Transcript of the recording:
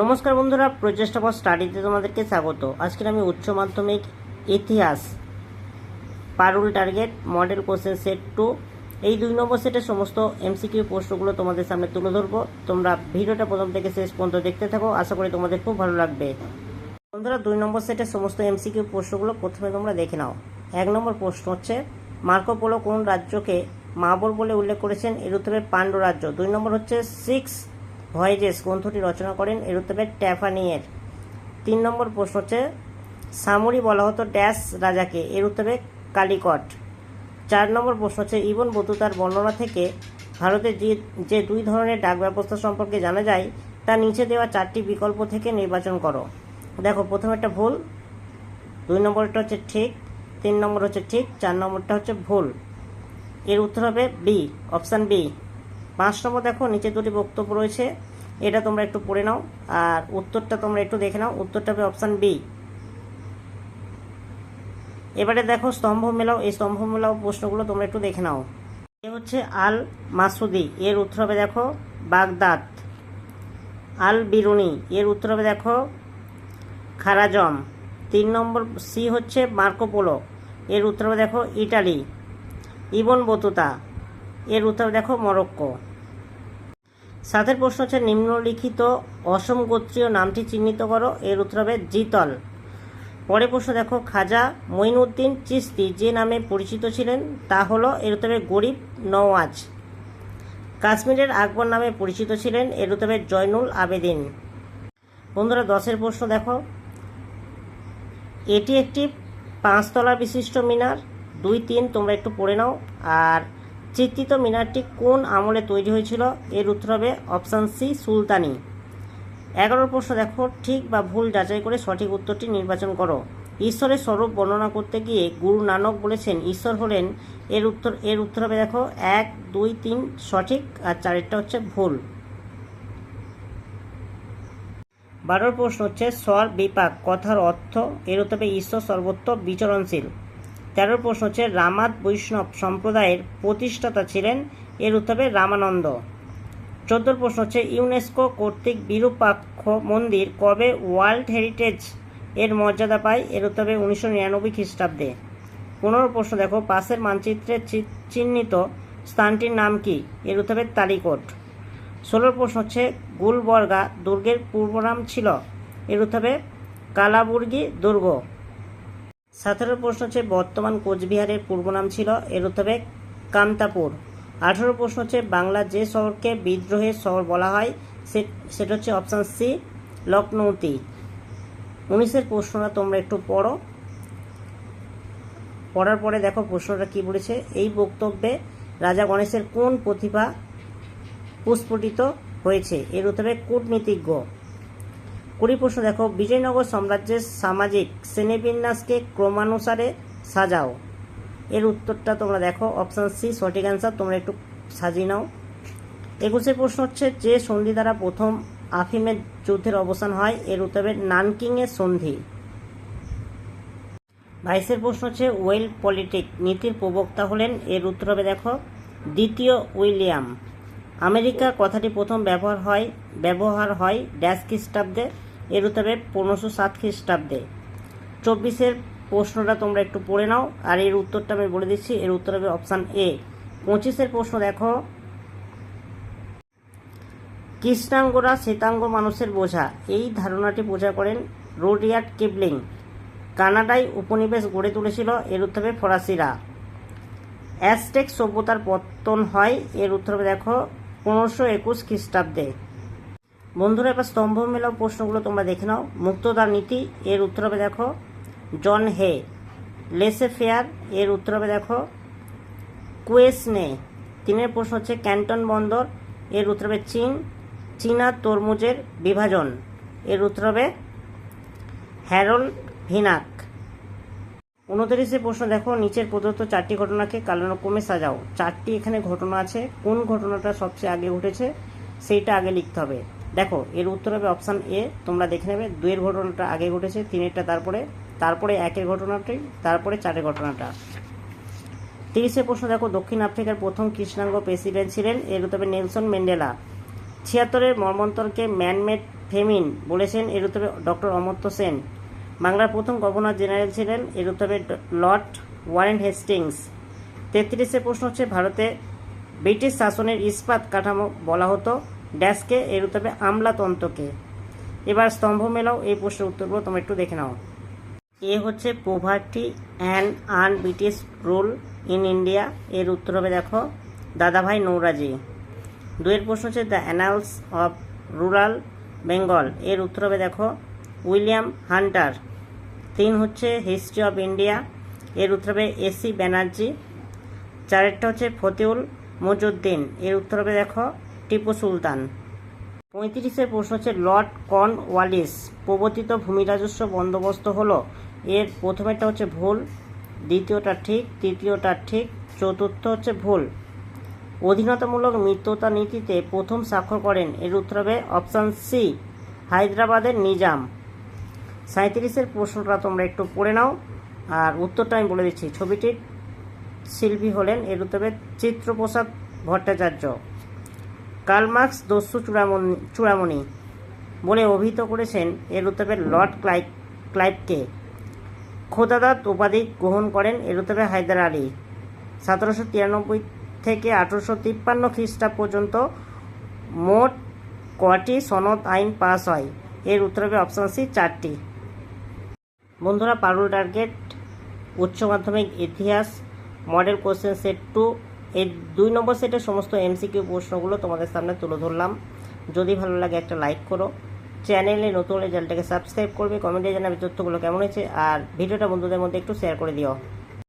নমস্কার বন্ধুরা, প্রচেষ্টা ফর স্টাডিতে তোমাদেরকে স্বাগত। আজকে আমি উচ্চ মাধ্যমিক ইতিহাস পারুল টার্গেট মডেল কোশ্চেন সেট 2 এই 2 নম্বর সেটের সমস্ত এমসিকিউ প্রশ্নগুলো তোমাদের সামনে তুলে ধরবো। তোমরা ভিডিওটা প্রথম থেকে শেষ পর্যন্ত দেখতে থাকো, আশা করি তোমাদের খুব ভালো লাগবে। বন্ধুরা, 2 নম্বর সেটের সমস্ত এমসিকিউ প্রশ্নগুলো প্রথমে তোমরা দেখে নাও। 1 নম্বর প্রশ্ন হচ্ছে, মার্কো পোলো কোন রাজ্যকে মাবর বলে উল্লেখ করেছেন? এর উত্তরে পাণ্ড্য রাজ্য। 2 নম্বর হচ্ছে, 6 ভয়েজেস গ্রন্থটি রচনা করেন? এর উত্তরে ট্যাফানিয়ের। 3 নম্বর প্রশ্ন হচ্ছে, সামরি বলা হতো ড্যাশ রাজাকে? এর উত্তরে কালিকট। 4 নম্বর প্রশ্ন হচ্ছে, ইবন বতুতার বর্ণনা থেকে ভারতে যে 2 ধরনের ডাক ব্যবস্থা সম্পর্কে জানা যায় তা নিচে দেওয়া 4টি বিকল্প থেকে নির্বাচন করো। দেখো, প্রথম একটা ভুল, 2 নম্বরটা হচ্ছে ঠিক, 3 নম্বর হচ্ছে ঠিক, 4 নম্বরটা হচ্ছে ভুল। এর উত্তর হবে বি, অপশান বি। 5 নম্বর দেখো, নিচে 2টি বক্তব্য রয়েছে, এটা তোমরা একটু পড়ে নাও আর উত্তরটা তোমরা একটু দেখে নাও। উত্তরটা হবে অপশান বি। এবারে দেখো স্তম্ভ মেলাও, এই স্তম্ভ মেলাও প্রশ্নগুলো তোমরা একটু দেখে নাও। এ হচ্ছে আল মাসুদি, এর উত্তর হবে দেখো বাগদাদ। আল বিরুনি, এর উত্তর হবে দেখো খারাজম। 3 নম্বর সি হচ্ছে মার্কো পোলো, এর উত্তর হবে দেখো ইটালি। ইবন বতুতা, এর উত্তর দেখো মরক্কো। 7 প্রশ্ন হচ্ছে, নিম্নলিখিত অসম গোত্রীয় নামটি চিহ্নিত করো? এর উত্তর হবে জিতল। পরের প্রশ্ন দেখো, খাজা মঈনুদ্দিন চিশতি যে নামে পরিচিত ছিলেন তা হলো? এর উত্তর হবে গরিব নওয়াজ। কাশ্মীরের আকবর নামে পরিচিত ছিলেন? এর উত্তর হবে জয়নুল আবেদিন। বন্ধুরা, 10 প্রশ্ন দেখো, এটি একটি 5 তলা বিশিষ্ট মিনার। 2, 3 তোমরা একটু পড়ে নাও। আর চিত্রিত মিনারটি কোন আমলে তৈরি হয়েছিল? এর উত্তর হবে অপশান সি, সুলতানি। 11 প্রশ্ন দেখো, ঠিক বা ভুল যাচাই করে সঠিক উত্তরটি নির্বাচন করো। ঈশ্বরের স্বরূপ বর্ণনা করতে গিয়ে গুরু নানক বলেছেন ঈশ্বর হলেন? এর উত্তর হবে দেখো 1, 2, 3 সঠিক, আর 4টা হচ্ছে ভুল। 12 প্রশ্ন হচ্ছে, স্বর বিপাক কথার অর্থ? এর উত্তর হবে ঈশ্বর সর্বত্র বিচরণশীল। 13 প্রশ্ন হচ্ছে, রামাদ বৈষ্ণব সম্প্রদায়ের প্রতিষ্ঠাতা ছিলেন? এর উত্তর হবে রামানন্দ। 14 প্রশ্ন হচ্ছে, ইউনেস্কো কর্তৃক বিরূপাক্ষ মন্দির কবে ওয়ার্ল্ড হেরিটেজ এর মর্যাদা পায়? এর উত্তর হবে 1999 খ্রিস্টাব্দে। 15 প্রশ্ন দেখো, পাশের মানচিত্রে চিহ্নিত স্থানটির নাম কি? এর উত্তর হবে তালিকোট। 16 প্রশ্ন হচ্ছে, গুলবর্গা দুর্গের পূর্ব নাম ছিল? এর উত্তর হবে কালাবুর্গি দুর্গ। 17 প্রশ্ন হচ্ছে, বর্তমান কোচবিহারের পূর্ব নাম ছিল? এর উত্তর হবে কামতাপুর। 18 প্রশ্ন হচ্ছে, বাংলা যে শহরকে বিদ্রোহের শহর বলা হয় সেটা হচ্ছে অপশান সি, লখনৌতি। 19 প্রশ্নটা তোমরা একটু পড়ো। পড়ার পরে দেখো প্রশ্নটা কি বলেছে। এই বক্তব্যে রাজা গণেশের কোন প্রতিভা প্রস্ফুটিত হয়েছে? এর উত্তরে কূটনীতিজ্ঞ। 20 প্রশ্ন দেখো, বিজয়নগর সাম্রাজ্যের সামাজিক শ্রেণীবিন্যাসকে ক্রমানুসারে সাজাও? এর উত্তরটা তোমরা দেখো অপশান সি, সঠিক অ্যান্সার। তোমরা একটু সাজিয়ে নাও। 21 প্রশ্ন হচ্ছে, যে সন্ধি দ্বারা প্রথম আফিমের যুদ্ধের অবসান হয়? এর উত্তর হবে নানকিংয়ের সন্ধি। 22 প্রশ্ন হচ্ছে, ওয়েল পলিটিক নীতির প্রবক্তা হলেন? এর উত্তর হবে দেখো দ্বিতীয় উইলিয়াম। আমেরিকা কথাটি প্রথম ব্যবহার হয় ড্যাশ খ্রিস্টাব্দে? এর উত্তর হবে 1507 খ্রিস্টাব্দে। 24 প্রশ্নটা তোমরা একটু পড়ে নাও আর এর উত্তরটা আমি বলে দিচ্ছি। এর উত্তর হবে অপশান এ। 25 প্রশ্ন দেখো, কৃষ্ণাঙ্গরা শ্বেতাঙ্গ মানুষের বোঝা এই ধারণাটি প্রচার করেন রুডিয়ার্ড কিপলিং। কানাডায় উপনিবেশ গড়ে তুলেছিল? এর উত্তর হবে ফরাসিরা। অ্যাজটেক সভ্যতার পতন হয়? এর উত্তর হবে দেখো 1521 খ্রিস্টাব্দে। বন্ধুরা, এবার স্তম্ভ মেলাও প্রশ্নগুলো তোমরা দেখে নাও। মুক্তদার নীতি, এর উত্তর হবে দেখো জন হে। লেসে ফেয়ার, এর উত্তর হবে দেখো কুয়েসনে। 3 প্রশ্ন হচ্ছে, ক্যান্টন বন্দর, এর উত্তর হবে চীনা তরমুজের বিভাজন? এর উত্তর হবে হ্যারল্ড ভিনাক। 29 প্রশ্ন দেখো, নিচের প্রদত্ত 4টি ঘটনাকে কালানুক্রমে সাজাও? 4টি এখানে ঘটনা আছে, কোন ঘটনাটা সবচেয়ে আগে ঘটেছে সেইটা আগে লিখতে হবে। দেখো, এর উত্তর হবে অপশান এ, তোমরা দেখে নেবে। 2 ঘটনাটা আগে ঘটেছে, 3 তারপরে 1 ঘটনাটি, তারপরে 4 ঘটনাটা। 30 প্রশ্ন দেখো, দক্ষিণ আফ্রিকার প্রথম কৃষ্ণাঙ্গ প্রেসিডেন্ট ছিলেন? এর উত্তর হবে নেলসন ম্যান্ডেলা। 76 মর্মন্তরকে ম্যানমেড ফেমিন বলেছেন? এর উত্তরে ডক্টর অমর্ত্য সেন। বাংলার প্রথম গভর্নর জেনারেল ছিলেন? এর উত্তরে লর্ড ওয়ারেন হেস্টিংস। 33 প্রশ্ন হচ্ছে, ভারতে ব্রিটিশ শাসনের ইস্পাত কাঠামো বলা হতো ড্যাশকে? এর উত্তরে আমলাতন্ত্রকে। এবার স্তম্ভ মেলাও, এই প্রশ্নের উত্তরগুলো তোমরা একটু দেখে নাও। এ হচ্ছে poverty and An British rule in India. এর উত্তর হবে দেখো দাদাভাই নৌরাজি। 2 প্রশ্ন হচ্ছে the annals of rural Bengal. এর উত্তর হবে দেখো উইলিয়াম হান্টার। 3 হচ্ছে হিস্ট্রি অফ ইন্ডিয়া। এর উত্তর হবে এসি ব্যানার্জি। 4টা হচ্ছে ফতেউল মজুদ্দিন। এর উত্তর হবে দেখো টিপু সুলতান। 35 প্রশ্ন হচ্ছে লর্ড কর্নওয়ালিস প্রবর্তিত ভূমি রাজস্ব বন্দোবস্ত হলো? এর প্রথমেরটা হচ্ছে ভুল, দ্বিতীয়টা ঠিক, তৃতীয়টা ঠিক, চতুর্থ হচ্ছে ভুল। অধীনতামূলক মিত্রতা নীতিতে প্রথম স্বাক্ষর করেন? এর উত্তর হবে অপশান সি, হায়দ্রাবাদের নিজাম। 37 প্রশ্নটা তোমরা একটু পড়ে নাও, আর উত্তরটা আমি বলে দিচ্ছি। ছবিটির শিল্পী হলেন? এর উত্তর হবে চিত্রপ্রসাদ ভট্টাচার্য। কার্ল মার্কস দস্যু চূড়ামণি বলে অভিহিত করেছেন? এর উত্তর হবে লর্ড ক্লাইভকে। খোদাদাত উপাধি গ্রহণ করেন? এর উত্তর হবে হায়দার আলী। 1793 থেকে 1853 খ্রিস্টাব্দ পর্যন্ত মোট কটি সনদ আইন পাস হয়? এর উত্তর হবে অপশান সি, 4টি। বন্ধুরা, পারুল টার্গেট উচ্চ মাধ্যমিক ইতিহাস মডেল কোশ্চেন সেট 2 এই 2 নম্বর সেটের সমস্ত এমসিকিউ প্রশ্নগুলো তোমাদের সামনে তুলে ধরলাম। যদি ভালো লাগে একটা লাইক করো, চ্যানেলে নতুন হলে চ্যানেলটাকে সাবস্ক্রাইব করবে, কমেন্টে জানাবে তথ্যগুলো কেমন হয়েছে, আর ভিডিওটা বন্ধুদের মধ্যে একটু শেয়ার করে দিও।